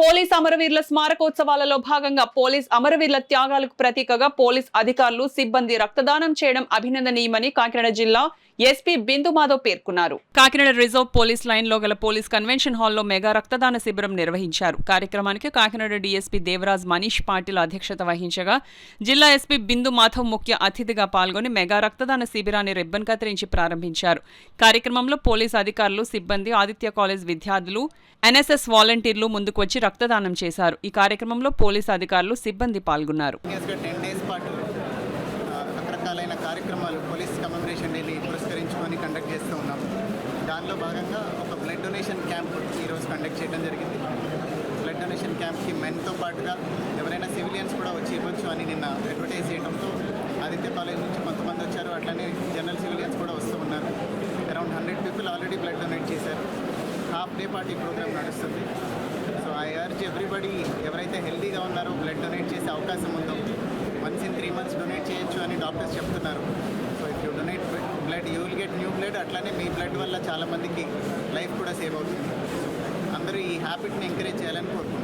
Police అమరవీరుల స్మారకోత్సవాలలో భాగంగా police అమరవీరుల త్యాగాలకు ప్రతీకగా పోలీస్ అధికారులు సిబ్బంది రక్తదానం చేయడం అభినందనీయమని కాకినాడ జిల్లా ఎస్పీ బిందు మాధవ్ పేర్కొన్నారు. కాకినాడ రిజర్వ్ పోలీస్ లైన్ లో గల పోలీస్ కన్వెన్షన్ హాల్లో మెగా రక్తదాన శిబిరం నిర్వహించారు. కార్యక్రమానికి కాకినాడ డీఎస్పీ దేవరాజ్ మనీష్ పాటిల్ అధ్యక్షత వహించగా జిల్లా ఎస్పీ బిందు మాధవ్ ముఖ్య అతిథిగా పాల్గొని మెగా రక్తదాన శిబిరాన్ని రిబ్బన్ కత్తిరించి ప్రారంభించారు. కార్యక్రమంలో పోలీస్ అధికారులు, సిబ్బంది, ఆదిత్య కాలేజ్ విద్యార్థులు, ఎన్ఎస్ఎస్ వాలంటీర్లు ముందుకు వచ్చి రక్తదానం చేశారు. ఈ కార్యక్రమంలో పోలీసు అధికారులు, సిబ్బంది పాల్గొన్నారు. రకరకాలైన కార్యక్రమాలు పోలీస్ కమెమరేషన్ డేని పురస్కరించుకొని కండక్ట్ చేస్తూ ఉన్నాం. దానిలో భాగంగా ఒక బ్లడ్ డొనేషన్ క్యాంప్ ఈరోజు కండక్ట్ చేయడం జరిగింది. బ్లడ్ డొనేషన్ క్యాంప్కి మెన్తో పాటుగా ఎవరైనా సివిలియన్స్ కూడా వచ్చి ఇవ్వచ్చు అని నిన్న అడ్వర్టైజ్ చేయడంతో ఆదిత్య కాలేజ్ నుంచి కొంతమంది వచ్చారు. అట్లనే జనరల్ సివిలియన్స్ కూడా వస్తూ ఉన్నారు. Around 100 people already blood donate చేశారు. హాఫ్ డే పాటు ఈ ప్రోగ్రామ్ నడుస్తుంది. సో ఐ అర్జ్ ఎవ్రీబడి ఎవరైతే హెల్దీగా ఉన్నారో బ్లడ్ డొనేట్ చేసే అవకాశం ఉందో వన్స్ ఇన్ 3 months డొనేట్ చేయొచ్చు అని డాక్టర్స్ చెప్తున్నారు. So if you donate blood you will get new blood. అట్లానే మీ బ్లడ్ వల్ల చాలామందికి లైఫ్ కూడా సేవ్ అవుతుంది. అందరూ ఈ హ్యాబిట్ని ఎంకరేజ్ చేయాలని కోరుకుంటున్నాను.